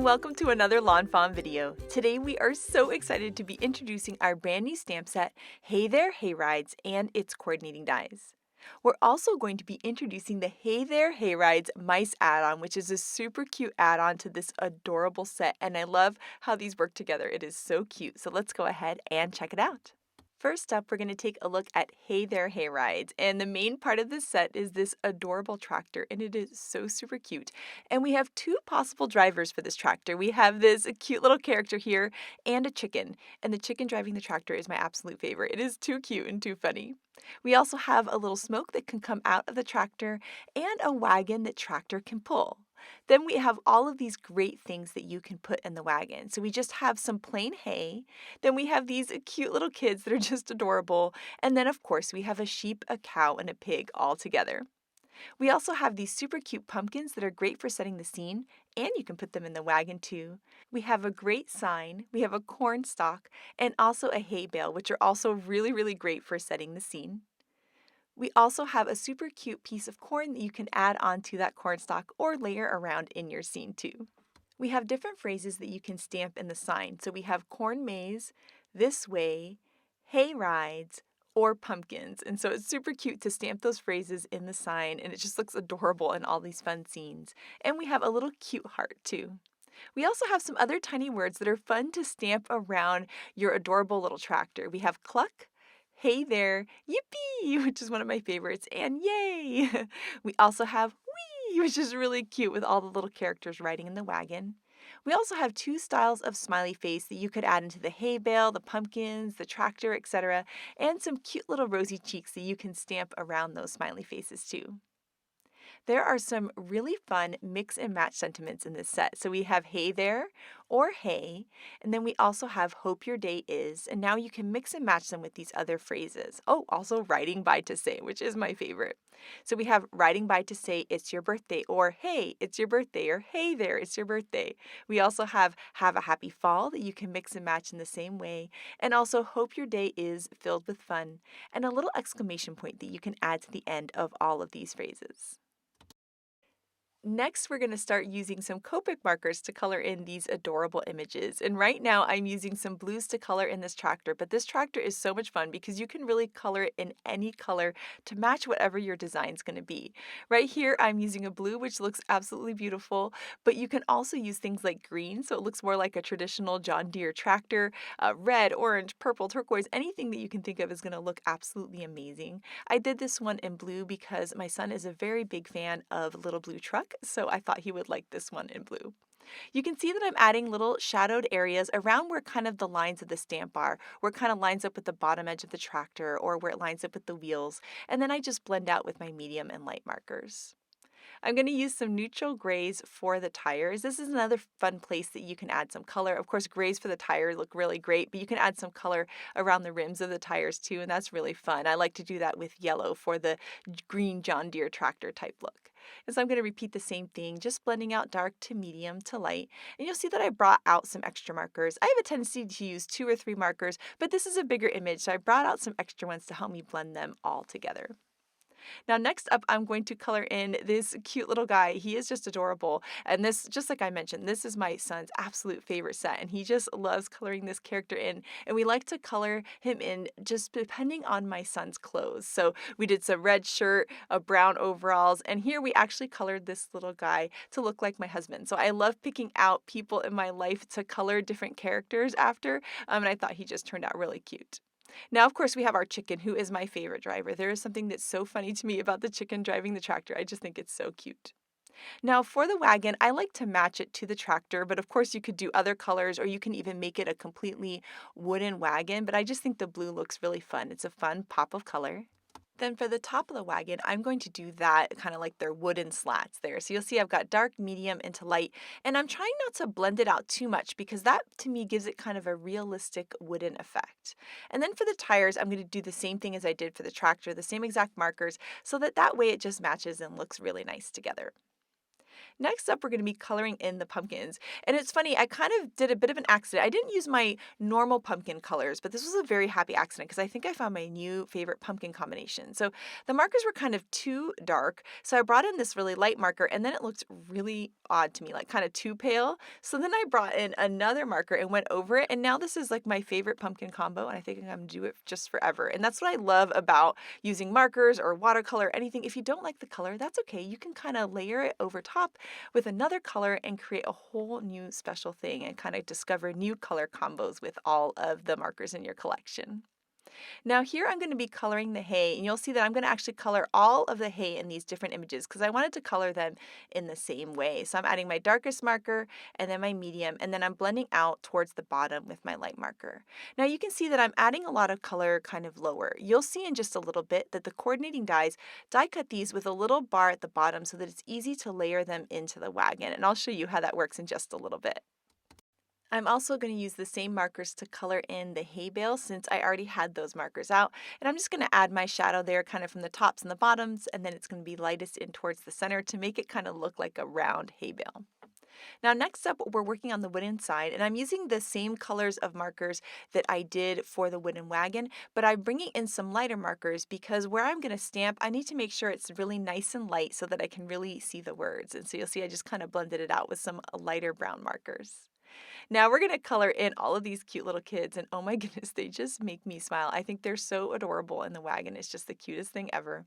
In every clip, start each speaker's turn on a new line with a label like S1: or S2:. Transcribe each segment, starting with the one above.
S1: and welcome to another Lawn Fawn video. Today we are so excited to be introducing our brand new stamp set, Hey There Hayrides, and its coordinating dies. We're also going to be introducing the Hey There Hayrides mice add-on, which is a super cute add-on to this adorable set, and I love how these work together. It is so cute, so let's go ahead and check it out. First up, we're going to take a look at Hey There Hayrides, and the main part of this set is this adorable tractor, and it is so super cute. And we have two possible drivers for this tractor. We have this cute little character here and a chicken, and the chicken driving the tractor is my absolute favorite. It is too cute and too funny. We also have a little smoke that can come out of the tractor and a wagon that tractor can pull. Then we have all of these great things that you can put in the wagon. So we just have some plain hay. Then we have these cute little kids that are just adorable. And then, of course, we have a sheep, a cow, and a pig all together. We also have these super cute pumpkins that are great for setting the scene, and you can put them in the wagon too. We have a great sign, we have a corn stalk, and also a hay bale, which are also really great for setting the scene. We also have a super cute piece of corn that you can add onto that corn stalk or layer around in your scene too. We have different phrases that you can stamp in the sign. So we have corn maze, this way, hay rides, or pumpkins. And so it's super cute to stamp those phrases in the sign, and it just looks adorable in all these fun scenes. And we have a little cute heart too. We also have some other tiny words that are fun to stamp around your adorable little tractor. We have cluck, hey there, yippee, which is one of my favorites, and yay! We also have wee, which is really cute with all the little characters riding in the wagon. We also have two styles of smiley face that you could add into the hay bale, the pumpkins, the tractor, etc., and some cute little rosy cheeks that you can stamp around those smiley faces too. There are some really fun mix and match sentiments in this set. So we have hey there or hey, and then we also have hope your day is, and now you can mix and match them with these other phrases. Oh, also riding by to say, which is my favorite. So we have riding by to say it's your birthday, or hey, it's your birthday, or hey there, it's your birthday. We also have a happy fall that you can mix and match in the same way, and also hope your day is filled with fun, and a little exclamation point that you can add to the end of all of these phrases. Next, we're going to start using some Copic markers to color in these adorable images. And right now, I'm using some blues to color in this tractor, but this tractor is so much fun because you can really color it in any color to match whatever your design is going to be. Right here, I'm using a blue, which looks absolutely beautiful, but you can also use things like green, so it looks more like a traditional John Deere tractor. Red, orange, purple, turquoise, anything that you can think of is going to look absolutely amazing. I did this one in blue because my son is a very big fan of Little Blue Truck, so I thought he would like this one in blue. You can see that I'm adding little shadowed areas around where kind of the lines of the stamp are, where it kind of lines up with the bottom edge of the tractor or where it lines up with the wheels, and then I just blend out with my medium and light markers. I'm going to use some neutral grays for the tires. This is another fun place that you can add some color. Of course, grays for the tire look really great, but you can add some color around the rims of the tires too, and that's really fun. I like to do that with yellow for the green John Deere tractor type look. And so I'm going to repeat the same thing, just blending out dark to medium to light. And you'll see that I brought out some extra markers. I have a tendency to use 2 or 3 markers, but this is a bigger image, so I brought out some extra ones to help me blend them all together. Now next up, I'm going to color in this cute little guy. He is just adorable. And this, just like I mentioned, this is my son's absolute favorite set. And he just loves coloring this character in. And we like to color him in just depending on my son's clothes. So we did some red shirt, a brown overalls. And here we actually colored this little guy to look like my husband. So I love picking out people in my life to color different characters after. And I thought he just turned out really cute. Now, of course, we have our chicken, who is my favorite driver. There is something that's so funny to me about the chicken driving the tractor. I just think it's so cute. Now, for the wagon, I like to match it to the tractor, but of course you could do other colors or you can even make it a completely wooden wagon, but I just think the blue looks really fun. It's a fun pop of color. Then for the top of the wagon, I'm going to do that kind of like their wooden slats there. So you'll see I've got dark, medium, into light, and I'm trying not to blend it out too much because that to me gives it kind of a realistic wooden effect. And then for the tires, I'm going to do the same thing as I did for the tractor, the same exact markers, so that way it just matches and looks really nice together. Next up, we're going to be coloring in the pumpkins. And it's funny, I kind of did a bit of an accident. I didn't use my normal pumpkin colors, but this was a very happy accident because I think I found my new favorite pumpkin combination. So the markers were kind of too dark, so I brought in this really light marker, and then it looked really odd to me, like kind of too pale. So then I brought in another marker and went over it, and now this is like my favorite pumpkin combo, and I think I'm going to do it just forever. And that's what I love about using markers or watercolor, anything. If you don't like the color, that's okay. You can kind of layer it over top with another color and create a whole new special thing and kind of discover new color combos with all of the markers in your collection. Now here I'm going to be coloring the hay, and you'll see that I'm going to actually color all of the hay in these different images because I wanted to color them in the same way. So I'm adding my darkest marker and then my medium, and then I'm blending out towards the bottom with my light marker. Now you can see that I'm adding a lot of color kind of lower. You'll see in just a little bit that the coordinating dies die cut these with a little bar at the bottom so that it's easy to layer them into the wagon, and I'll show you how that works in just a little bit. I'm also going to use the same markers to color in the hay bale since I already had those markers out. And I'm just going to add my shadow there kind of from the tops and the bottoms, and then it's going to be lightest in towards the center to make it kind of look like a round hay bale. Now next up, we're working on the wooden side, and I'm using the same colors of markers that I did for the wooden wagon, but I'm bringing in some lighter markers because where I'm going to stamp, I need to make sure it's really nice and light so that I can really see the words. And so you'll see I just kind of blended it out with some lighter brown markers. Now we're going to color in all of these cute little kids, and oh my goodness, they just make me smile. I think they're so adorable, and the wagon is just the cutest thing ever.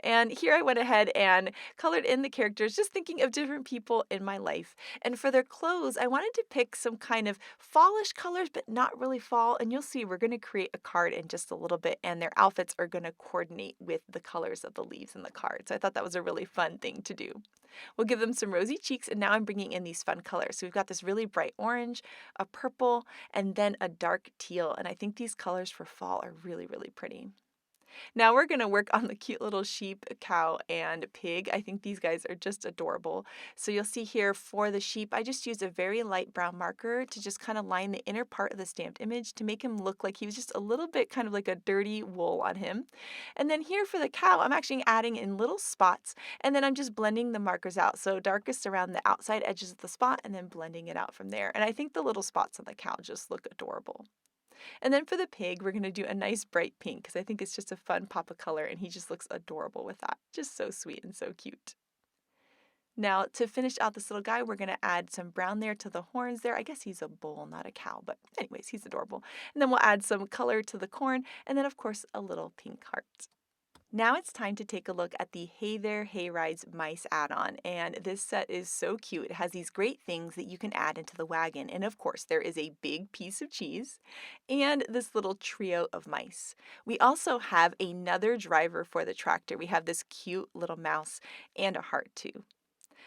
S1: And here I went ahead and colored in the characters, just thinking of different people in my life. And for their clothes, I wanted to pick some kind of fallish colors, but not really fall. And you'll see we're going to create a card in just a little bit, and their outfits are going to coordinate with the colors of the leaves in the card. So I thought that was a really fun thing to do. We'll give them some rosy cheeks, and now I'm bringing in these fun colors. So we've got this really bright orange, a purple, and then a dark teal. And I think these colors for fall are really, really pretty. Now we're going to work on the cute little sheep, cow, and pig. I think these guys are just adorable. So you'll see here for the sheep, I just used a very light brown marker to just kind of line the inner part of the stamped image to make him look like he was just a little bit kind of like a dirty wool on him. And then here for the cow, I'm actually adding in little spots, and then I'm just blending the markers out. So darkest around the outside edges of the spot and then blending it out from there. And I think the little spots on the cow just look adorable. And then for the pig, we're going to do a nice bright pink because I think it's just a fun pop of color, and he just looks adorable with that. Just so sweet and so cute. Now, to finish out this little guy, we're going to add some brown there to the horns there. I guess he's a bull, not a cow, but anyways, he's adorable. And then we'll add some color to the corn, and then, of course, a little pink heart. Now it's time to take a look at the Hey There Hayrides mice add-on, and this set is so cute. It has these great things that you can add into the wagon, and of course there is a big piece of cheese and this little trio of mice. We also have another driver for the tractor. We have this cute little mouse and a heart too.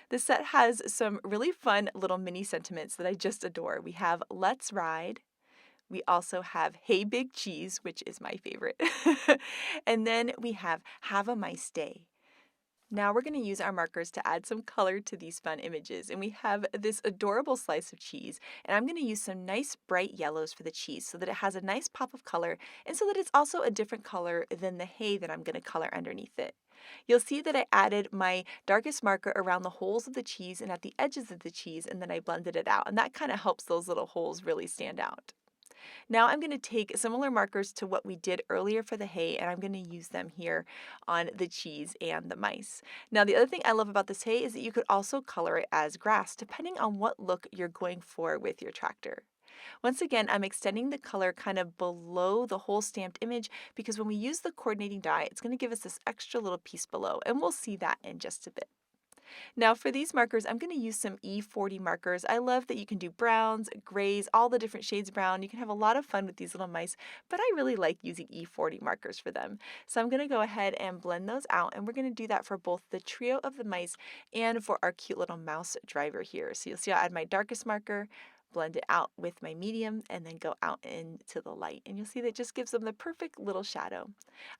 S1: This set has some really fun little mini sentiments that I just adore. We have Let's Ride. We also have Hey Big Cheese, which is my favorite. And then we have a Nice Day. Now we're going to use our markers to add some color to these fun images. And we have this adorable slice of cheese. And I'm going to use some nice bright yellows for the cheese so that it has a nice pop of color and so that it's also a different color than the hay that I'm going to color underneath it. You'll see that I added my darkest marker around the holes of the cheese and at the edges of the cheese, and then I blended it out. And that kind of helps those little holes really stand out. Now I'm going to take similar markers to what we did earlier for the hay, and I'm going to use them here on the cheese and the mice. Now the other thing I love about this hay is that you could also color it as grass depending on what look you're going for with your tractor. Once again, I'm extending the color kind of below the whole stamped image because when we use the coordinating die, it's going to give us this extra little piece below, and we'll see that in just a bit. Now for these markers, I'm going to use some E40 markers. I love that you can do browns, grays, all the different shades of brown. You can have a lot of fun with these little mice, but I really like using E40 markers for them. So I'm going to go ahead and blend those out, and we're going to do that for both the trio of the mice and for our cute little mouse driver here. So you'll see I'll add my darkest marker, blend it out with my medium, and then go out into the light. And you'll see that it just gives them the perfect little shadow.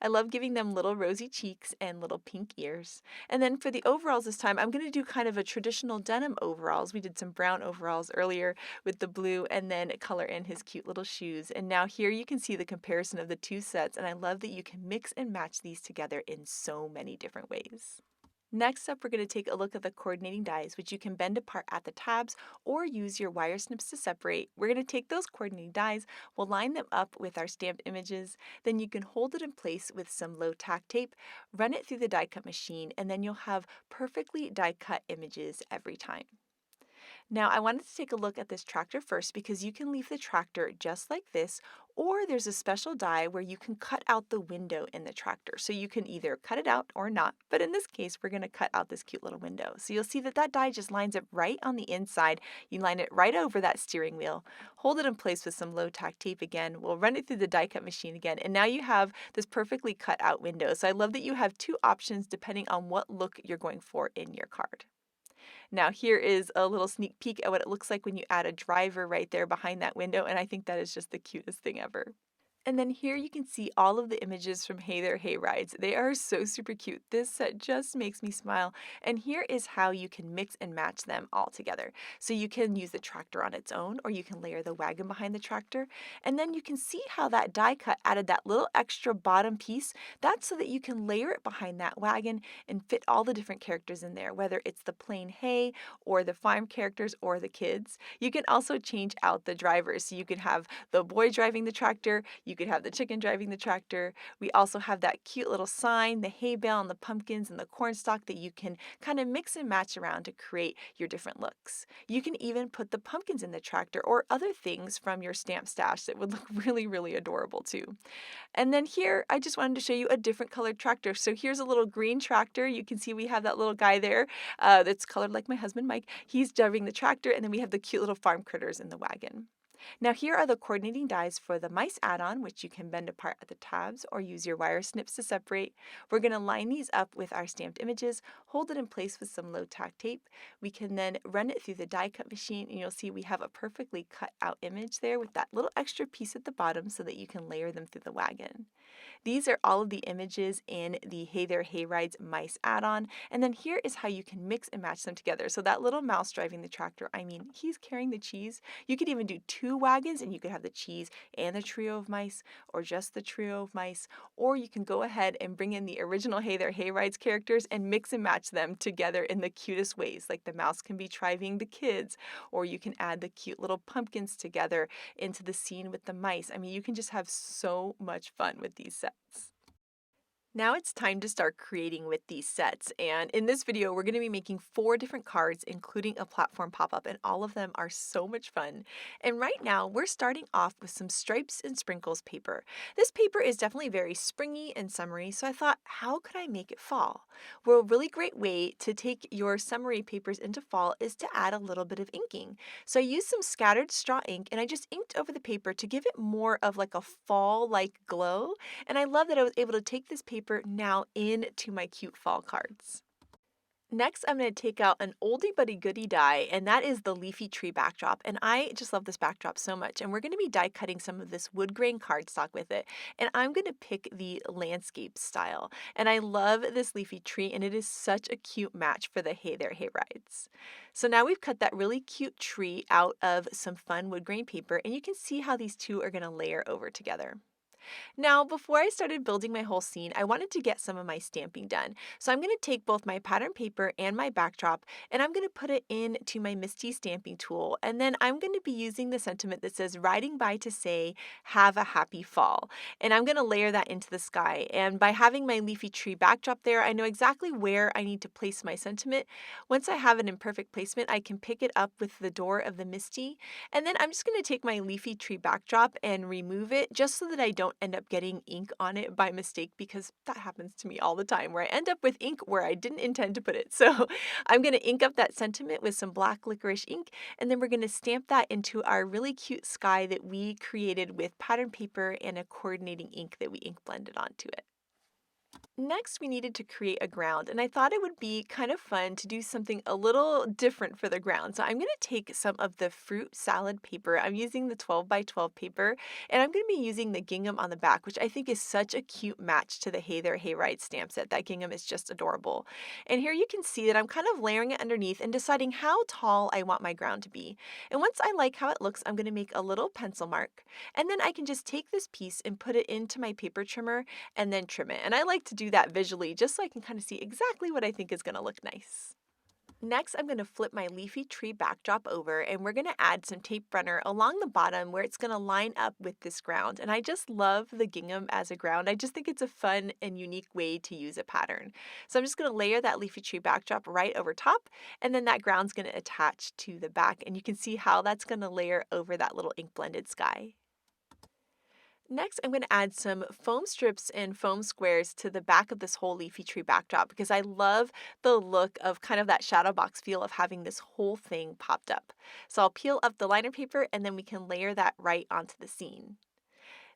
S1: I love giving them little rosy cheeks and little pink ears. And then for the overalls this time, I'm going to do kind of a traditional denim overalls. We did some brown overalls earlier with the blue, and then color in his cute little shoes. And now here you can see the comparison of the two sets, and I love that you can mix and match these together in so many different ways. Next up, we're going to take a look at the coordinating dies, which you can bend apart at the tabs or use your wire snips to separate. We're going to take those coordinating dies, we'll line them up with our stamped images, then you can hold it in place with some low tack tape, run it through the die cut machine, and then you'll have perfectly die cut images every time. Now, I wanted to take a look at this tractor first because you can leave the tractor just like this, or there's a special die where you can cut out the window in the tractor. So you can either cut it out or not, but in this case, we're going to cut out this cute little window. So you'll see that that die just lines up right on the inside. You line it right over that steering wheel, hold it in place with some low tack tape again. We'll run it through the die cut machine again, and now you have this perfectly cut out window. So I love that you have two options depending on what look you're going for in your card. Now here is a little sneak peek at what it looks like when you add a driver right there behind that window, and I think that is just the cutest thing ever. And then here you can see all of the images from Hey There Hayrides. They are so super cute. This set just makes me smile. And here is how you can mix and match them all together. So you can use the tractor on its own, or you can layer the wagon behind the tractor. And then you can see how that die cut added that little extra bottom piece. That's so that you can layer it behind that wagon and fit all the different characters in there, whether it's the plain hay or the farm characters or the kids. You can also change out the drivers. So you can have the boy driving the tractor, you could have the chicken driving the tractor. We also have that cute little sign, the hay bale and the pumpkins and the corn stalk that you can kind of mix and match around to create your different looks. You can even put the pumpkins in the tractor or other things from your stamp stash that would look really, really adorable too. And then here, I just wanted to show you a different colored tractor. So here's a little green tractor. You can see we have that little guy there that's colored like my husband, Mike. He's driving the tractor, and then we have the cute little farm critters in the wagon. Now here are the coordinating dies for the mice add-on, which you can bend apart at the tabs or use your wire snips to separate. We're going to line these up with our stamped images, hold it in place with some low tack tape. We can then run it through the die cut machine, and you'll see we have a perfectly cut out image there with that little extra piece at the bottom so that you can layer them through the wagon. These are all of the images in the Hey There Hayrides mice add-on, and then here is how you can mix and match them together. So that little mouse driving the tractor, I mean, he's carrying the cheese. You could even do two wagons, and you could have the cheese and the trio of mice, or just the trio of mice, or you can go ahead and bring in the original Hey There Hayrides characters and mix and match them together in the cutest ways, like the mouse can be driving the kids, or you can add the cute little pumpkins together into the scene with the mice. I mean, you can just have so much fun with these sets. Now it's time to start creating with these sets, and in this video we're going to be making 4 different cards including a platform pop-up, and all of them are so much fun. And right now we're starting off with some stripes and sprinkles paper. This paper is definitely very springy and summery, so I thought, how could I make it fall? Well, a really great way to take your summery papers into fall is to add a little bit of inking. So I used some scattered straw ink and I just inked over the paper to give it more of like a fall-like glow. And I love that I was able to take this paper now into my cute fall cards. Next, I'm going to take out an oldie but a goodie die, and that is the Leafy tree backdrop. And I just love this backdrop so much. And we're going to be die cutting some of this wood grain cardstock with it. And I'm going to pick the landscape style. And I love this leafy tree, and it is such a cute match for the Hey There Hayrides. So now we've cut that really cute tree out of some fun wood grain paper, and you can see how these two are going to layer over together. Now, before I started building my whole scene, I wanted to get some of my stamping done. So I'm going to take both my pattern paper and my backdrop, and I'm going to put it into my Misty stamping tool. And then I'm going to be using the sentiment that says, riding by to say, have a happy fall. And I'm going to layer that into the sky. And by having my leafy tree backdrop there, I know exactly where I need to place my sentiment. Once I have it in perfect placement, I can pick it up with the door of the Misty. And then I'm just going to take my leafy tree backdrop and remove it just so that I don't end up getting ink on it by mistake, because that happens to me all the time where I end up with ink where I didn't intend to put it. So I'm going to ink up that sentiment with some black licorice ink, and then we're going to stamp that into our really cute sky that we created with pattern paper and a coordinating ink that we ink blended onto it. Next, we needed to create a ground, and I thought it would be kind of fun to do something a little different for the ground. So I'm going to take some of the fruit salad paper. I'm using the 12 by 12 paper, and I'm going to be using the gingham on the back, which I think is such a cute match to the Hey There Hayrides stamp set. That gingham is just adorable. And here you can see that I'm kind of layering it underneath and deciding how tall I want my ground to be. And once I like how it looks, I'm going to make a little pencil mark, and then I can just take this piece and put it into my paper trimmer and then trim it. And I like to do that visually just so I can kind of see exactly what I think is going to look nice. Next, I'm going to flip my leafy tree backdrop over and we're going to add some tape runner along the bottom where it's going to line up with this ground. And I just love the gingham as a ground. I just think it's a fun and unique way to use a pattern. So I'm just going to layer that leafy tree backdrop right over top, and then that ground's going to attach to the back. And you can see how that's going to layer over that little ink blended sky. Next, I'm going to add some foam strips and foam squares to the back of this whole leafy tree backdrop because I love the look of kind of that shadow box feel of having this whole thing popped up. So I'll peel up the liner paper and then we can layer that right onto the scene.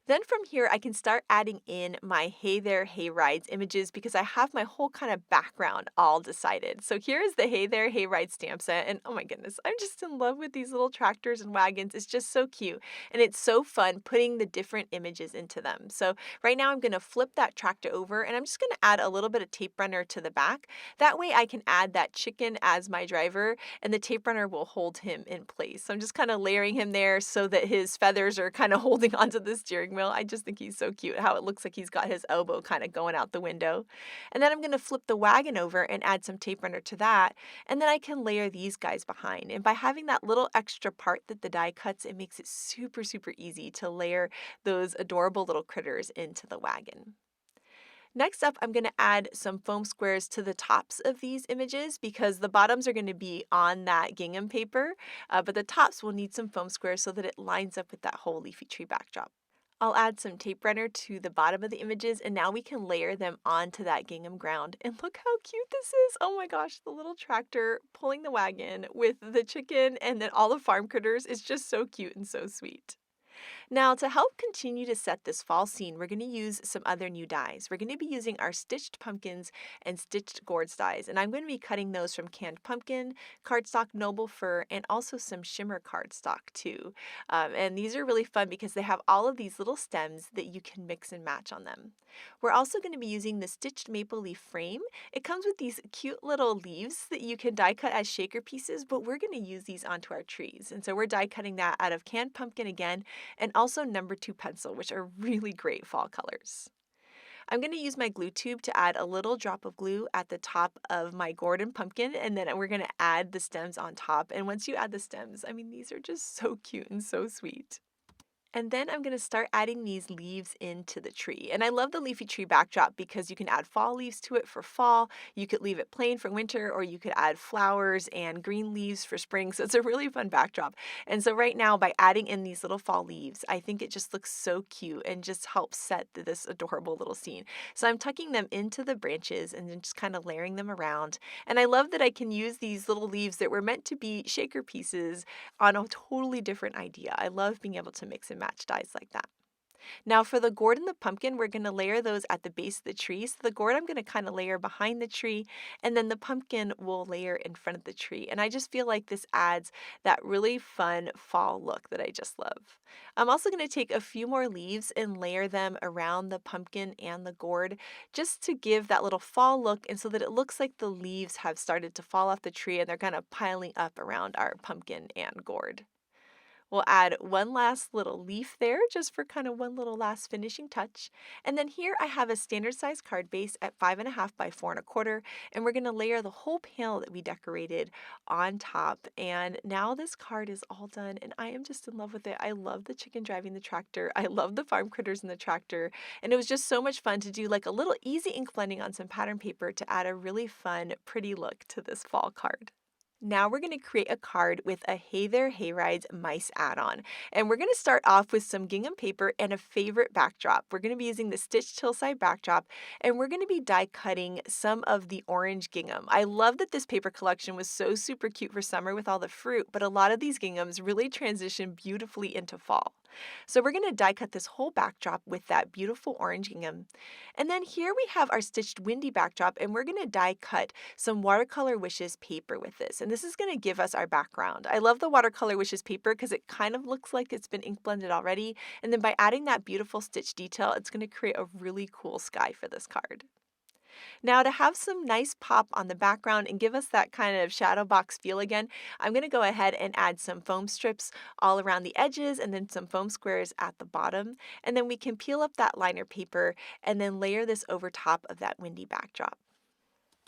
S1: Then from here, I can start adding in my Hey There, Hayrides images because I have my whole kind of background all decided. So here is the Hey There, Hayrides stamp set, and oh my goodness, I'm just in love with these little tractors and wagons. It's just so cute, and it's so fun putting the different images into them. So right now I'm going to flip that tractor over, and I'm just going to add a little bit of tape runner to the back. That way I can add that chicken as my driver, and the tape runner will hold him in place. So I'm just kind of layering him there so that his feathers are kind of holding onto the steering wheel. I just think he's so cute how it looks like he's got his elbow kind of going out the window. And then I'm going to flip the wagon over and add some tape runner to that. And then I can layer these guys behind. And by having that little extra part that the die cuts, it makes it super, super easy to layer those adorable little critters into the wagon. Next up, I'm going to add some foam squares to the tops of these images because the bottoms are going to be on that gingham paper, but the tops will need some foam squares so that it lines up with that whole leafy tree backdrop. I'll add some tape runner to the bottom of the images, and now we can layer them onto that gingham ground. And look how cute this is. Oh my gosh, the little tractor pulling the wagon with the chicken and then all the farm critters is just so cute and so sweet. Now, to help continue to set this fall scene, we're going to use some other new dies. We're going to be using our stitched pumpkins and stitched gourds dies, and I'm going to be cutting those from canned pumpkin, cardstock noble fir, and also some shimmer cardstock too. And these are really fun because they have all of these little stems that you can mix and match on them. We're also going to be using the stitched maple leaf frame. It comes with these cute little leaves that you can die cut as shaker pieces, but we're going to use these onto our trees. And so we're die cutting that out of canned pumpkin again, and also #2 pencil, which are really great fall colors. I'm going to use my glue tube to add a little drop of glue at the top of my gourd and pumpkin, and then we're going to add the stems on top. And once you add the stems, I mean, these are just so cute and so sweet. And then I'm going to start adding these leaves into the tree. And I love the leafy tree backdrop because you can add fall leaves to it for fall. You could leave it plain for winter, or you could add flowers and green leaves for spring. So it's a really fun backdrop. And so right now, by adding in these little fall leaves, I think it just looks so cute and just helps set this adorable little scene. So I'm tucking them into the branches and then just kind of layering them around. And I love that I can use these little leaves that were meant to be shaker pieces on a totally different idea. I love being able to mix and match dies like that. Now for the gourd and the pumpkin, we're going to layer those at the base of the tree. So the gourd I'm going to kind of layer behind the tree, and then the pumpkin will layer in front of the tree. And I just feel like this adds that really fun fall look that I just love. I'm also going to take a few more leaves and layer them around the pumpkin and the gourd just to give that little fall look, and so that it looks like the leaves have started to fall off the tree and they're kind of piling up around our pumpkin and gourd. We'll add one last little leaf there just for kind of one little last finishing touch. And then here I have a standard size card base at 5.5 by 4.25, and we're going to layer the whole panel that we decorated on top. And now this card is all done and I am just in love with it. I love the chicken driving the tractor. I love the farm critters in the tractor. And it was just so much fun to do like a little easy ink blending on some pattern paper to add a really fun, pretty look to this fall card. Now we're going to create a card with a Hey There Hayrides mice add-on. And we're going to start off with some gingham paper and a favorite backdrop. We're going to be using the stitched hillside backdrop, and we're going to be die cutting some of the orange gingham. I love that this paper collection was so super cute for summer with all the fruit, but a lot of these ginghams really transition beautifully into fall. So we're going to die cut this whole backdrop with that beautiful orange gingham. And then here we have our stitched windy backdrop, and we're going to die cut some Watercolor Wishes paper with this. And this is going to give us our background. I love the Watercolor Wishes paper because it kind of looks like it's been ink blended already. And then by adding that beautiful stitch detail, it's going to create a really cool sky for this card. Now to have some nice pop on the background and give us that kind of shadow box feel again, I'm going to go ahead and add some foam strips all around the edges and then some foam squares at the bottom. And then we can peel up that liner paper and then layer this over top of that windy backdrop.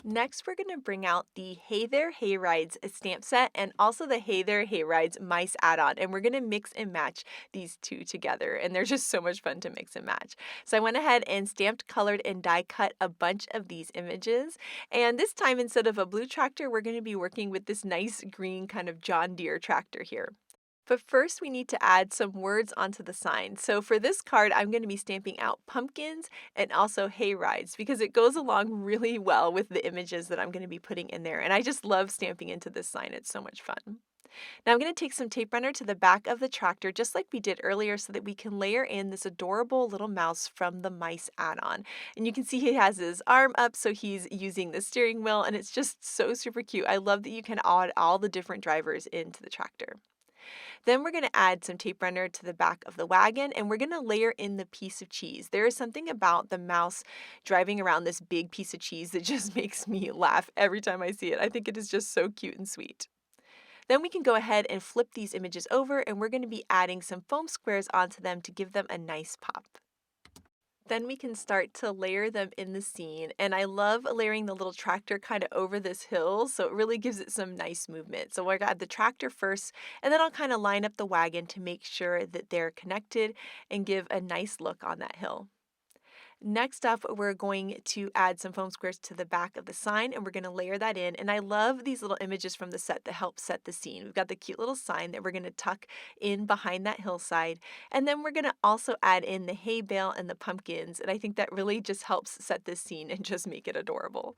S1: Next, we're going to bring out the Hey There Hayrides stamp set and also the Hey There Hayrides mice add-on, and we're going to mix and match these two together, and they're just so much fun to mix and match. So I went ahead and stamped, colored, and die cut a bunch of these images, and this time instead of a blue tractor, we're going to be working with this nice green kind of John Deere tractor here. But first, we need to add some words onto the sign. So for this card, I'm going to be stamping out pumpkins and also hayrides because it goes along really well with the images that I'm going to be putting in there. And I just love stamping into this sign. It's so much fun. Now I'm going to take some tape runner to the back of the tractor just like we did earlier so that we can layer in this adorable little mouse from the mice add-on. And you can see he has his arm up so he's using the steering wheel and it's just so super cute. I love that you can add all the different drivers into the tractor. Then we're going to add some tape runner to the back of the wagon and we're going to layer in the piece of cheese. There is something about the mouse driving around this big piece of cheese that just makes me laugh every time I see it. I think it is just so cute and sweet. Then we can go ahead and flip these images over and we're going to be adding some foam squares onto them to give them a nice pop. Then we can start to layer them in the scene, and I love layering the little tractor kind of over this hill, so it really gives it some nice movement. So we're gonna add the tractor first, and then I'll kind of line up the wagon to make sure that they're connected and give a nice look on that hill. Next up, we're going to add some foam squares to the back of the sign and we're going to layer that in. And I love these little images from the set that help set the scene. We've got the cute little sign that we're going to tuck in behind that hillside. And then we're going to also add in the hay bale and the pumpkins. And I think that really just helps set this scene and just make it adorable.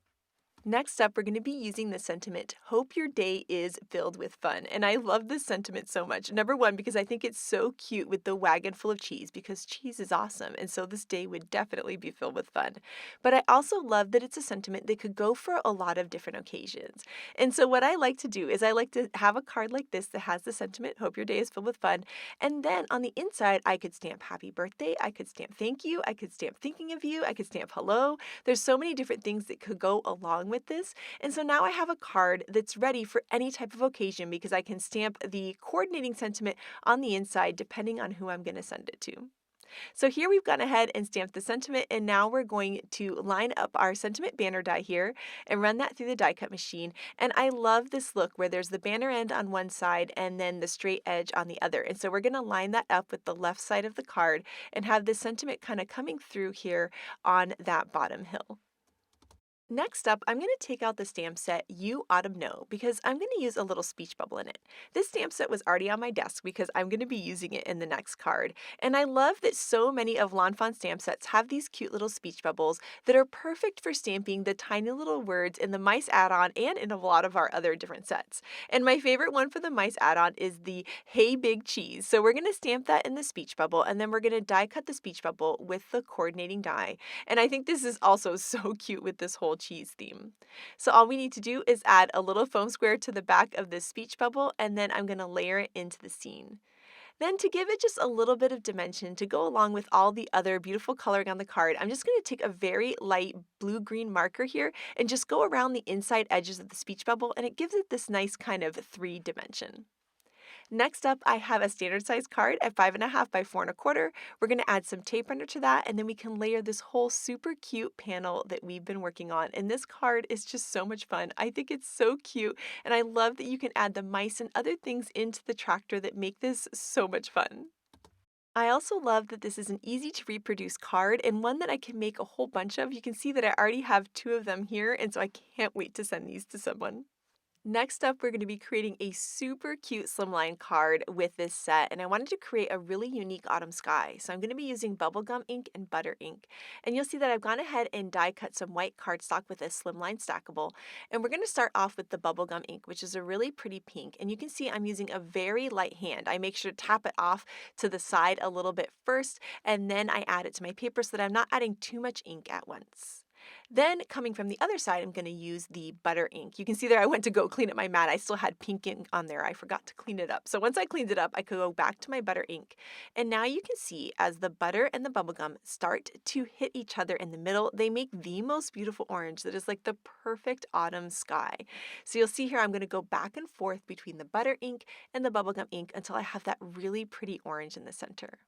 S1: Next up, we're going to be using the sentiment, hope your day is filled with fun. And I love this sentiment so much. Number one, because I think it's so cute with the wagon full of cheese, because cheese is awesome. And so this day would definitely be filled with fun. But I also love that it's a sentiment that could go for a lot of different occasions. And so what I like to do is I like to have a card like this that has the sentiment, hope your day is filled with fun. And then on the inside, I could stamp happy birthday. I could stamp thank you. I could stamp thinking of you. I could stamp hello. There's so many different things that could go along with this. And so now I have a card that's ready for any type of occasion because I can stamp the coordinating sentiment on the inside depending on who I'm going to send it to. So here we've gone ahead and stamped the sentiment, and now we're going to line up our sentiment banner die here and run that through the die cut machine. And I love this look where there's the banner end on one side and then the straight edge on the other. And so we're going to line that up with the left side of the card and have the sentiment kind of coming through here on that bottom hill. Next up, I'm going to take out the stamp set You Autumn Know because I'm going to use a little speech bubble in it. This stamp set was already on my desk because I'm going to be using it in the next card. And I love that so many of lawnfawn stamp sets have these cute little speech bubbles that are perfect for stamping the tiny little words in the mice add-on and in a lot of our other different sets. And my favorite one for the mice add-on is the Hey Big Cheese. So we're going to stamp that in the speech bubble and then we're going to die cut the speech bubble with the coordinating die. And I think this is also so cute with this whole cheese theme. So all we need to do is add a little foam square to the back of this speech bubble and then I'm going to layer it into the scene. Then to give it just a little bit of dimension to go along with all the other beautiful coloring on the card, I'm just going to take a very light blue-green marker here and just go around the inside edges of the speech bubble and it gives it this nice kind of 3 dimension. Next up, I have a standard size card at 5.5 by 4.25. We're going to add some tape under to that, and then we can layer this whole super cute panel that we've been working on. And this card is just so much fun. I think it's so cute, and I love that you can add the mice and other things into the tractor that make this so much fun. I also love that this is an easy to reproduce card and one that I can make a whole bunch of. You can see that I already have 2 of them here, and so I can't wait to send these to someone. Next up, we're going to be creating a super cute slimline card with this set, and I wanted to create a really unique autumn sky. So I'm going to be using bubblegum ink and butter ink. And you'll see that I've gone ahead and die cut some white cardstock with a slimline stackable. And we're going to start off with the bubblegum ink, which is a really pretty pink. And you can see I'm using a very light hand. I make sure to tap it off to the side a little bit first, and then I add it to my paper so that I'm not adding too much ink at once. Then coming from the other side, I'm going to use the butter ink. You can see there I went to go clean up my mat. I still had pink ink on there. I forgot to clean it up. So once I cleaned it up, I could go back to my butter ink. And now you can see as the butter and the bubblegum start to hit each other in the middle, they make the most beautiful orange that is like the perfect autumn sky. So you'll see here I'm going to go back and forth between the butter ink and the bubblegum ink until I have that really pretty orange in the center.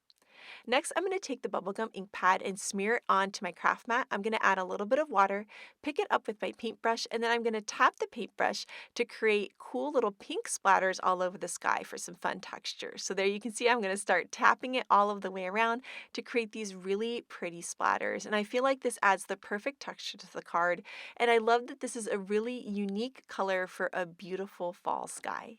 S1: Next, I'm going to take the bubblegum ink pad and smear it onto my craft mat. I'm going to add a little bit of water, pick it up with my paintbrush, and then I'm going to tap the paintbrush to create cool little pink splatters all over the sky for some fun texture. So there you can see I'm going to start tapping it all of the way around to create these really pretty splatters. And I feel like this adds the perfect texture to the card. And I love that this is a really unique color for a beautiful fall sky.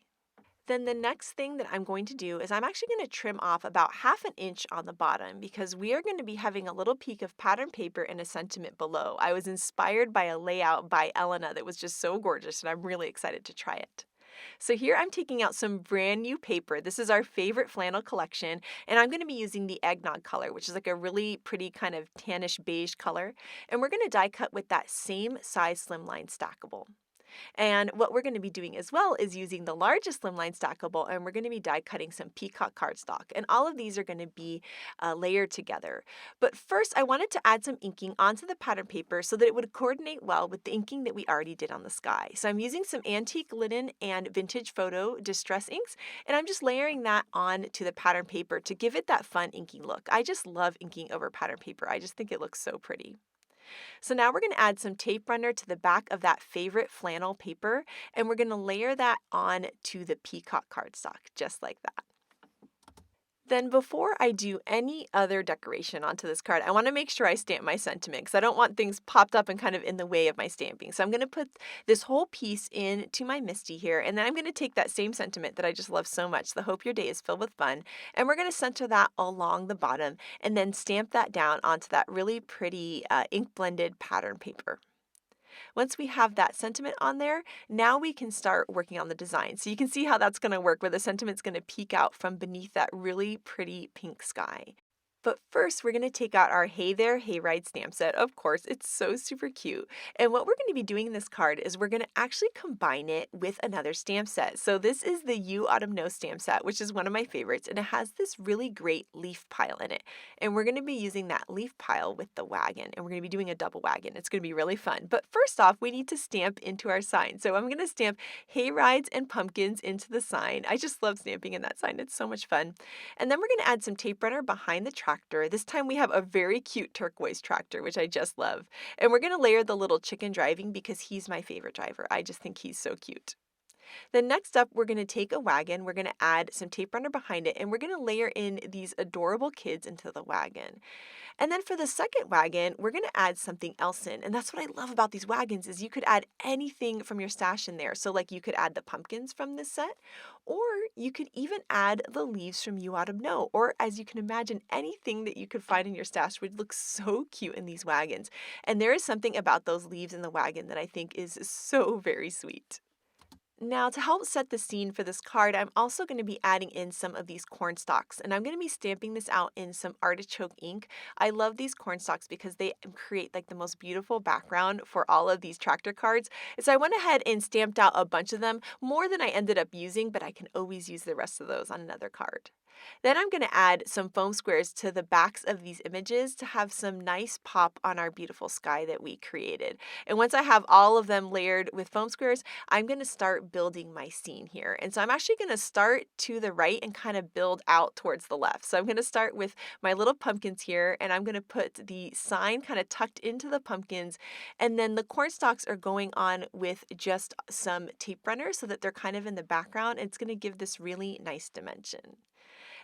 S1: Then the next thing that I'm going to do is I'm actually going to trim off about 1/2 inch on the bottom because we are going to be having a little peek of pattern paper and a sentiment below. I was inspired by a layout by Elena that was just so gorgeous, and I'm really excited to try it. So here I'm taking out some brand new paper. This is our favorite flannel collection, and I'm going to be using the eggnog color, which is like a really pretty kind of tannish beige color. And we're going to die cut with that same size slimline stackable. And what we're going to be doing as well is using the largest slimline stackable, and we're going to be die cutting some peacock cardstock. And all of these are going to be layered together. But first, I wanted to add some inking onto the pattern paper so that it would coordinate well with the inking that we already did on the sky. So I'm using some antique linen and vintage photo distress inks, and I'm just layering that on to the pattern paper to give it that fun inking look. I just love inking over pattern paper. I just think it looks so pretty. So now we're going to add some tape runner to the back of that favorite flannel paper, and we're going to layer that on to the peacock cardstock, just like that. Then before I do any other decoration onto this card, I want to make sure I stamp my sentiment because I don't want things popped up and kind of in the way of my stamping. So I'm going to put this whole piece into my Misty here, and then I'm going to take that same sentiment that I just love so much, the hope your day is filled with fun, and we're going to center that along the bottom and then stamp that down onto that really pretty ink blended pattern paper. Once we have that sentiment on there, now we can start working on the design. So you can see how that's going to work, where the sentiment's going to peek out from beneath that really pretty pink sky. But first, we're going to take out our Hey There, Hayrides stamp set. Of course, it's so super cute. And what we're going to be doing in this card is we're going to actually combine it with another stamp set. So this is the You Autumn Know stamp set, which is one of my favorites, and it has this really great leaf pile in it. And we're going to be using that leaf pile with the wagon, and we're going to be doing a double wagon. It's going to be really fun. But first off, we need to stamp into our sign. So I'm going to stamp Hayrides and pumpkins into the sign. I just love stamping in that sign. It's so much fun. And then we're going to add some tape runner behind the tractor. This time we have a very cute turquoise tractor, which I just love. And we're going to layer the little chicken driving because he's my favorite driver. I just think he's so cute. Then next up, we're going to take a wagon, we're going to add some tape runner behind it, and we're going to layer in these adorable kids into the wagon. And then for the second wagon, we're going to add something else in. And that's what I love about these wagons is you could add anything from your stash in there. So like you could add the pumpkins from this set, or you could even add the leaves from You Autumn Know, or as you can imagine, anything that you could find in your stash would look so cute in these wagons. And there is something about those leaves in the wagon that I think is so very sweet. Now, to help set the scene for this card, I'm also going to be adding in some of these corn stalks, and I'm going to be stamping this out in some artichoke ink. I love these corn stalks because they create like the most beautiful background for all of these tractor cards. So I went ahead and stamped out a bunch of them, more than I ended up using, but I can always use the rest of those on another card. Then I'm going to add some foam squares to the backs of these images to have some nice pop on our beautiful sky that we created. And once I have all of them layered with foam squares, I'm going to start building my scene here. And so I'm actually going to start to the right and kind of build out towards the left. So I'm going to start with my little pumpkins here, and I'm going to put the sign kind of tucked into the pumpkins. And then the corn stalks are going on with just some tape runners so that they're kind of in the background. And it's going to give this really nice dimension.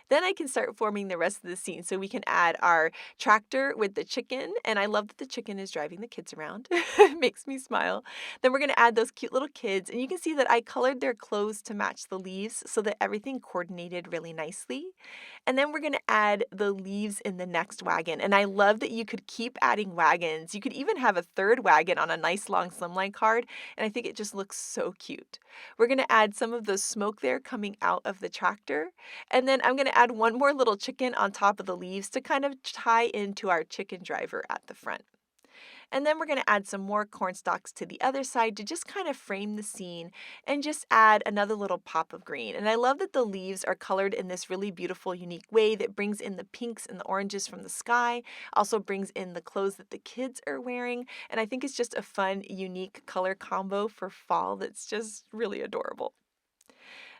S1: Then I can start forming the rest of the scene. So we can add our tractor with the chicken, and I love that the chicken is driving the kids around. It makes me smile. Then we're going to add those cute little kids, and you can see that I colored their clothes to match the leaves so that everything coordinated really nicely. And then we're going to add the leaves in the next wagon, and I love that you could keep adding wagons. You could even have a third wagon on a nice long slimline card, and I think it just looks so cute. We're going to add some of the smoke there coming out of the tractor, and then I'm going to add one more little chicken on top of the leaves to kind of tie into our chicken driver at the front. And then we're going to add some more corn stalks to the other side to just kind of frame the scene and just add another little pop of green. And I love that the leaves are colored in this really beautiful, unique way that brings in the pinks and the oranges from the sky, also brings in the clothes that the kids are wearing. And I think it's just a fun, unique color combo for fall that's just really adorable.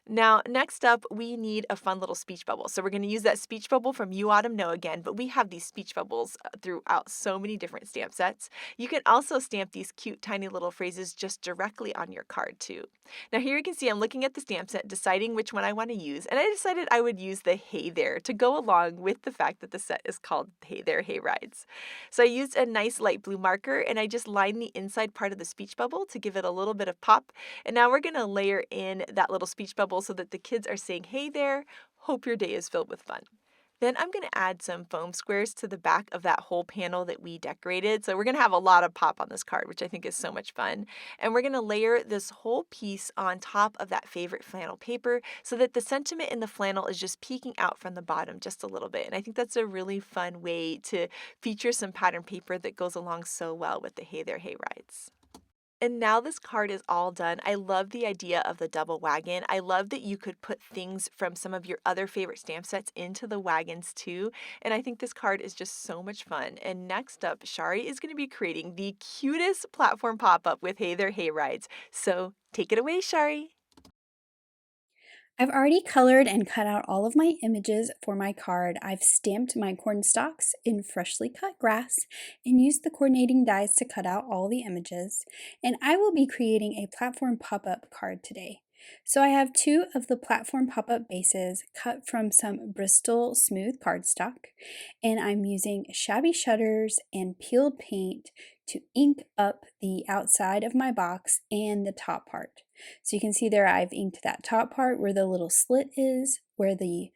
S1: Now, next up, we need a fun little speech bubble. So we're going to use that speech bubble from You Autumn Know again, but we have these speech bubbles throughout so many different stamp sets. You can also stamp these cute, tiny little phrases just directly on your card too. Now here you can see I'm looking at the stamp set, deciding which one I want to use, and I decided I would use the Hey There to go along with the fact that the set is called Hey There, Hayrides. So I used a nice light blue marker, and I just lined the inside part of the speech bubble to give it a little bit of pop. And now we're going to layer in that little speech bubble so that the kids are saying, "Hey there, hope your day is filled with fun." Then I'm going to add some foam squares to the back of that whole panel that we decorated. So we're going to have a lot of pop on this card, which I think is so much fun. And we're going to layer this whole piece on top of that favorite flannel paper so that the sentiment in the flannel is just peeking out from the bottom just a little bit. And I think that's a really fun way to feature some pattern paper that goes along so well with the Hey There, Hey Rides. And now this card is all done. I love the idea of the double wagon. I love that you could put things from some of your other favorite stamp sets into the wagons too. And I think this card is just so much fun. And next up, Shari is going to be creating the cutest platform pop-up with Hey There, Hey Rides. So take it away, Shari.
S2: I've already colored and cut out all of my images for my card. I've stamped my corn stalks in freshly cut grass and used the coordinating dies to cut out all the images. And I will be creating a platform pop-up card today. So I have two of the platform pop-up bases cut from some Bristol smooth cardstock, and I'm using shabby shutters and peeled paint to ink up the outside of my box and the top part. So you can see there I've inked that top part where the little slit is, where the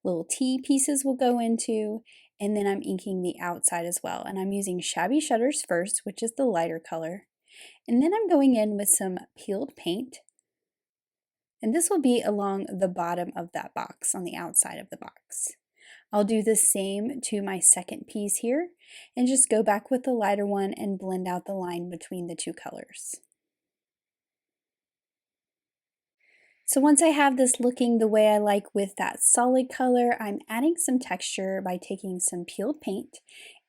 S2: little T pieces will go into, and then I'm inking the outside as well. And I'm using shabby shutters first, which is the lighter color. And then I'm going in with some peeled paint. And this will be along the bottom of that box, on the outside of the box. I'll do the same to my second piece here, and just go back with the lighter one and blend out the line between the two colors. So once I have this looking the way I like with that solid color, I'm adding some texture by taking some peeled paint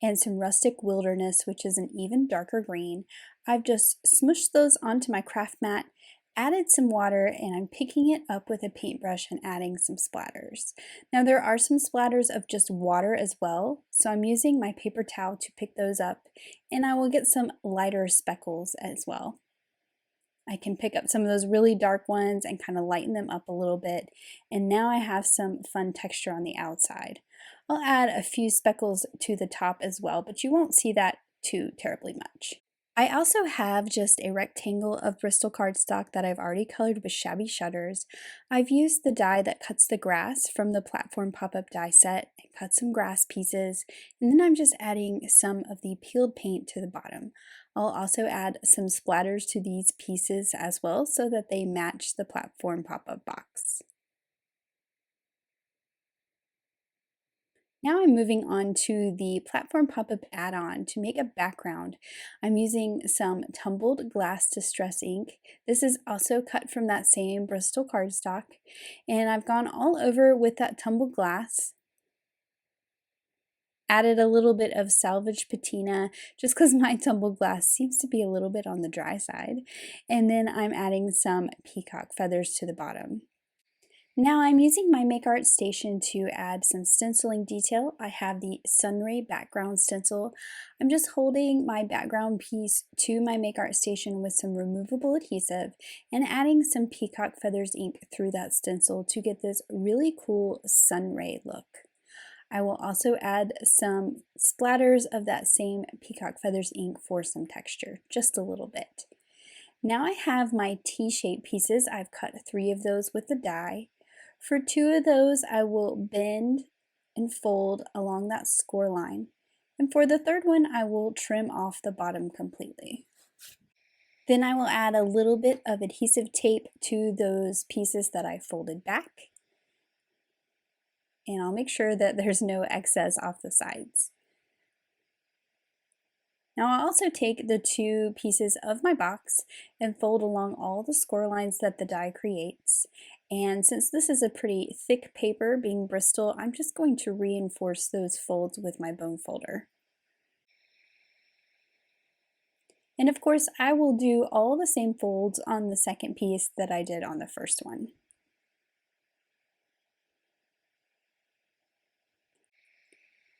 S2: and some rustic wilderness, which is an even darker green. I've just smushed those onto my craft mat, added some water, and I'm picking it up with a paintbrush and adding some splatters. Now there are some splatters of just water as well, so I'm using my paper towel to pick those up, and I will get some lighter speckles as well. I can pick up some of those really dark ones and kind of lighten them up a little bit. And now I have some fun texture on the outside. I'll add a few speckles to the top as well, but you won't see that too terribly much. I also have just a rectangle of Bristol cardstock that I've already colored with shabby shutters. I've used the die that cuts the grass from the platform pop-up die set and cut some grass pieces, and then I'm just adding some of the peeled paint to the bottom. I'll also add some splatters to these pieces as well so that they match the platform pop-up box. Now I'm moving on to the platform pop-up add-on. To make a background, I'm using some tumbled glass distress ink. This is also cut from that same Bristol cardstock, and I've gone all over with that tumbled glass. Added a little bit of salvage patina just because my tumbled glass seems to be a little bit on the dry side. And then I'm adding some peacock feathers to the bottom. Now I'm using my Make Art station to add some stenciling detail. I have the Sunray background stencil. I'm just holding my background piece to my Make Art station with some removable adhesive and adding some peacock feathers ink through that stencil to get this really cool sunray look. I will also add some splatters of that same peacock feathers ink for some texture, just a little bit. Now I have my T-shaped pieces. I've cut 3 of those with the die. For 2 of those, I will bend and fold along that score line. And for the third one, I will trim off the bottom completely. Then I will add a little bit of adhesive tape to those pieces that I folded back. And I'll make sure that there's no excess off the sides. Now I'll also take the two pieces of my box and fold along all the score lines that the die creates. And since this is a pretty thick paper, being Bristol, I'm just going to reinforce those folds with my bone folder. And of course, I will do all the same folds on the second piece that I did on the first one.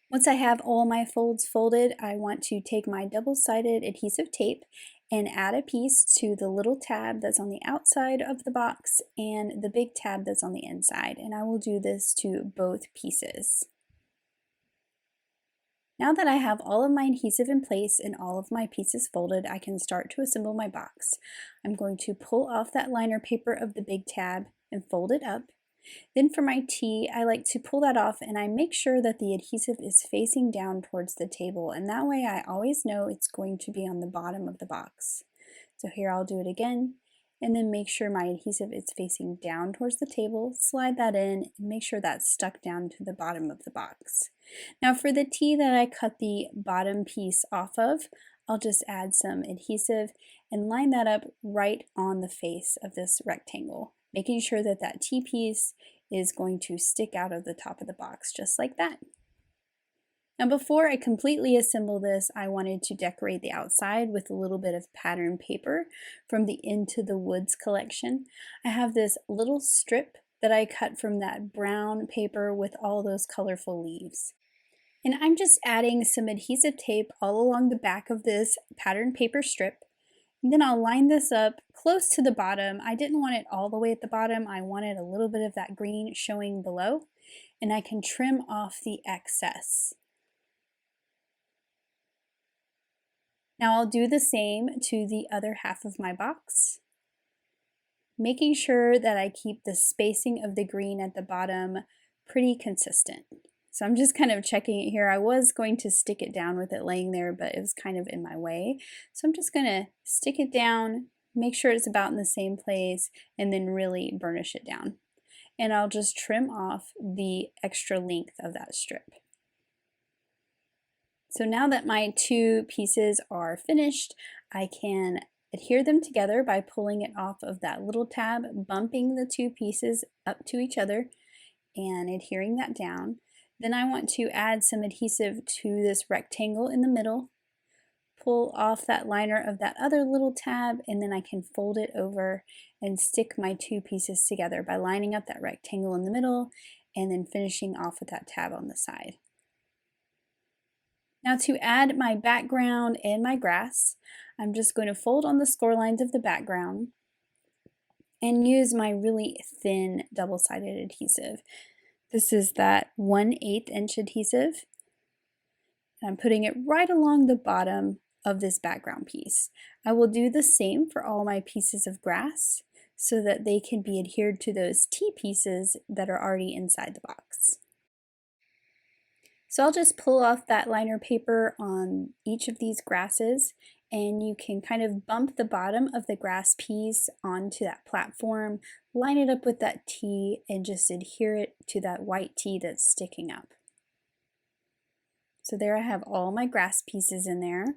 S2: Once I have all my folds folded, I want to take my double-sided adhesive tape and add a piece to the little tab that's on the outside of the box and the big tab that's on the inside, and I will do this to both pieces. Now that I have all of my adhesive in place and all of my pieces folded, I can start to assemble my box. I'm going to pull off that liner paper of the big tab and fold it up. Then for my T, I like to pull that off and I make sure that the adhesive is facing down towards the table, and that way I always know it's going to be on the bottom of the box. So here I'll do it again, and then make sure my adhesive is facing down towards the table, slide that in, and make sure that's stuck down to the bottom of the box. Now for the T that I cut the bottom piece off of, I'll just add some adhesive and line that up right on the face of this rectangle, making sure that that T piece is going to stick out of the top of the box, just like that. Now before I completely assemble this, I wanted to decorate the outside with a little bit of pattern paper from the Into the Woods collection. I have this little strip that I cut from that brown paper with all those colorful leaves. And I'm just adding some adhesive tape all along the back of this pattern paper strip. And then I'll line this up close to the bottom. I didn't want it all the way at the bottom. I wanted a little bit of that green showing below. And I can trim off the excess. Now I'll do the same to the other half of my box, making sure that I keep the spacing of the green at the bottom pretty consistent. So I'm just kind of checking it here. I was going to stick it down with it laying there, but it was kind of in my way. So I'm just going to stick it down, make sure it's about in the same place, and then really burnish it down. And I'll just trim off the extra length of that strip. So now that my two pieces are finished, I can adhere them together by pulling it off of that little tab, bumping the two pieces up to each other and adhering that down. Then I want to add some adhesive to this rectangle in the middle, pull off that liner of that other little tab, and then I can fold it over and stick my two pieces together by lining up that rectangle in the middle and then finishing off with that tab on the side. Now to add my background and my grass, I'm just going to fold on the score lines of the background and use my really thin double-sided adhesive. This is that 1/8 inch adhesive. And I'm putting it right along the bottom of this background piece. I will do the same for all my pieces of grass so that they can be adhered to those T pieces that are already inside the box. So I'll just pull off that liner paper on each of these grasses, and you can kind of bump the bottom of the grass piece onto that platform, line it up with that T, and just adhere it to that white T that's sticking up. So there I have all my grass pieces in there.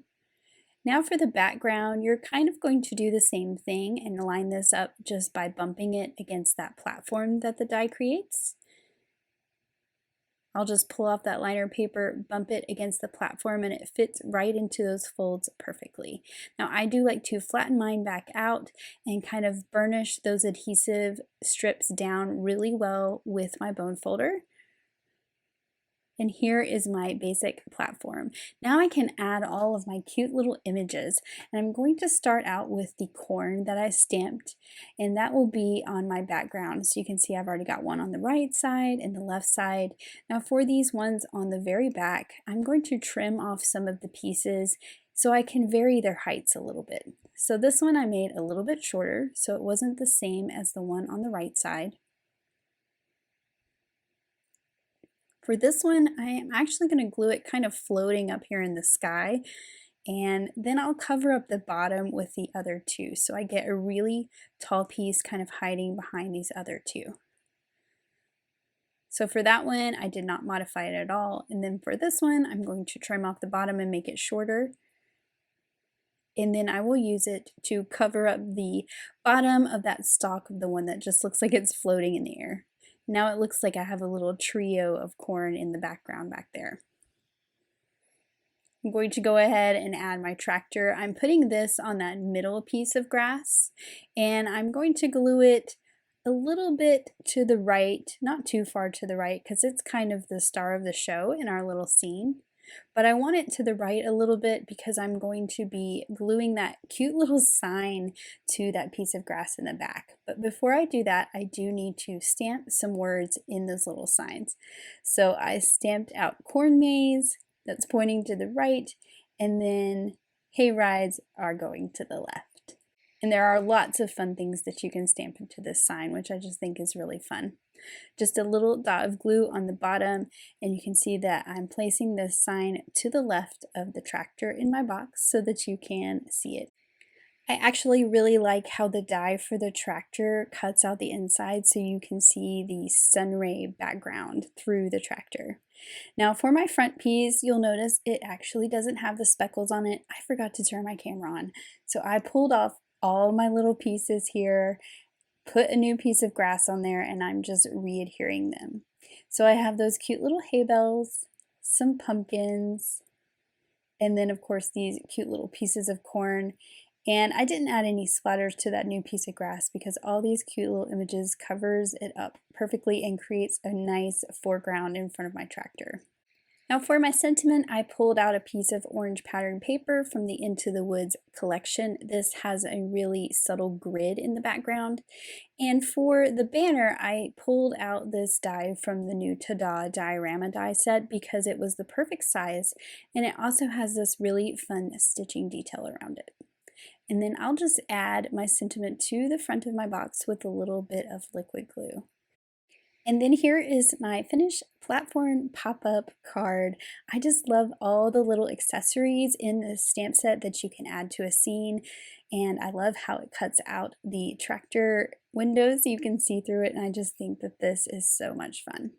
S2: Now for the background, you're kind of going to do the same thing and line this up just by bumping it against that platform that the die creates. I'll just pull off that liner paper, bump it against the platform, and it fits right into those folds perfectly. Now I do like to flatten mine back out and kind of burnish those adhesive strips down really well with my bone folder. And here is my basic platform. Now I can add all of my cute little images, and I'm going to start out with the corn that I stamped, and that will be on my background. So you can see I've already got one on the right side and the left side. Now for these ones on the very back, I'm going to trim off some of the pieces so I can vary their heights a little bit. So this one I made a little bit shorter, so it wasn't the same as the one on the right side. For this one, I am actually going to glue it kind of floating up here in the sky, and then I'll cover up the bottom with the other two, so I get a really tall piece kind of hiding behind these other two. So for that one, I did not modify it at all, and then for this one, I'm going to trim off the bottom and make it shorter. and then I will use it to cover up the bottom of that stalk of the one that just looks like it's floating in the air. Now it looks like I have a little trio of corn in the background back there. I'm going to go ahead and add my tractor. I'm putting this on that middle piece of grass, and I'm going to glue it a little bit to the right, not too far to the right, because it's kind of the star of the show in our little scene. But I want it to the right a little bit because I'm going to be gluing that cute little sign to that piece of grass in the back. But before I do that, I do need to stamp some words in those little signs. So I stamped out corn maze, that's pointing to the right, and then Hayrides are going to the left. And there are lots of fun things that you can stamp into this sign, which I just think is really fun. Just a little dot of glue on the bottom, and you can see that I'm placing this sign to the left of the tractor in my box so that you can see it. I actually really like how the die for the tractor cuts out the inside so you can see the sunray background through the tractor. Now for my front piece, you'll notice it actually doesn't have the speckles on it. I forgot to turn my camera on. So I pulled off all my little pieces here, put a new piece of grass on there, and I'm just re-adhering them. So I have those cute little hay bales, some pumpkins, and then of course these cute little pieces of corn. And I didn't add any splatters to that new piece of grass because all these cute little images covers it up perfectly and creates a nice foreground in front of my tractor. Now for my sentiment, I pulled out a piece of orange pattern paper from the Into the Woods collection. This has a really subtle grid in the background. And for the banner, I pulled out this die from the new Tada diorama die set because it was the perfect size, and it also has this really fun stitching detail around it. And then I'll just add my sentiment to the front of my box with a little bit of liquid glue. And then here is my finished platform pop-up card. I just love all the little accessories in this stamp set that you can add to a scene. And I love how it cuts out the tractor windows so you can see through it. And I just think that this is so much fun.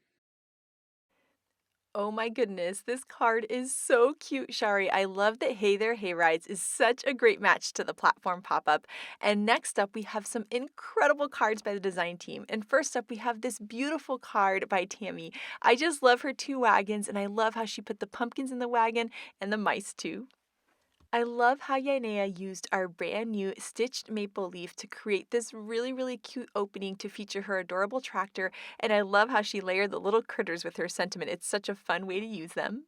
S1: Oh my goodness, this card is so cute, Shari. I love that Hey There Hayrides is such a great match to the platform pop-up. And next up, we have some incredible cards by the design team. And first up, we have this beautiful card by Tammy. I just love her 2 wagons, and I love how she put the pumpkins in the wagon and the mice too. I love how Yainea used our brand new stitched maple leaf to create this really cute opening to feature her adorable tractor, and I love how she layered the little critters with her sentiment. It's such a fun way to use them.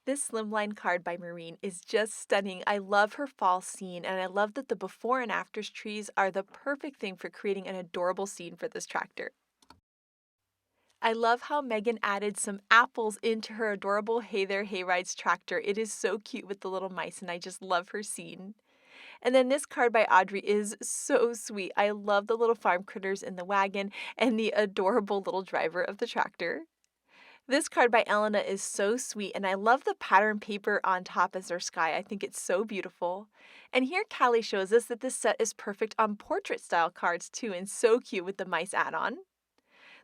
S1: This slimline card by Maureen is just stunning. I love her fall scene, and I love that the before and afters trees are the perfect thing for creating an adorable scene for this tractor. I love how Megan added some apples into her adorable Hey There Hayrides tractor. It is so cute with the little mice, and I just love her scene. And then this card by Audrey is so sweet. I love the little farm critters in the wagon and the adorable little driver of the tractor. This card by Elena is so sweet, and I love the pattern paper on top as their sky. I think it's so beautiful. And here Callie shows us that this set is perfect on portrait style cards too, and so cute with the mice add-on.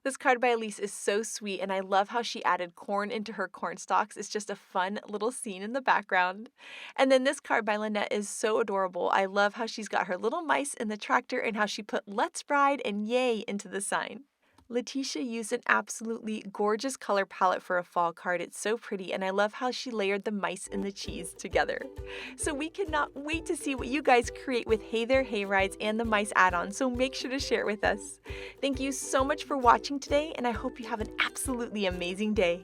S1: This card by Elise is so sweet, and I love how she added corn into her corn stalks. It's just a fun little scene in the background. And then this card by Lynette is so adorable. I love how she's got her little mice in the tractor and how she put "Let's Ride" and "Yay" into the sign. Letitia used an absolutely gorgeous color palette for a fall card. It's so pretty, and I love how she layered the mice and the cheese together. So we cannot wait to see what you guys create with Hey There Hayrides and the mice add-on, so make sure to share it with us. Thank you so much for watching today, and I hope you have an absolutely amazing day.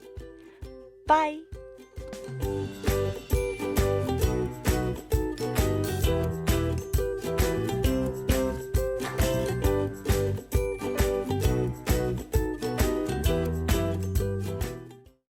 S1: Bye!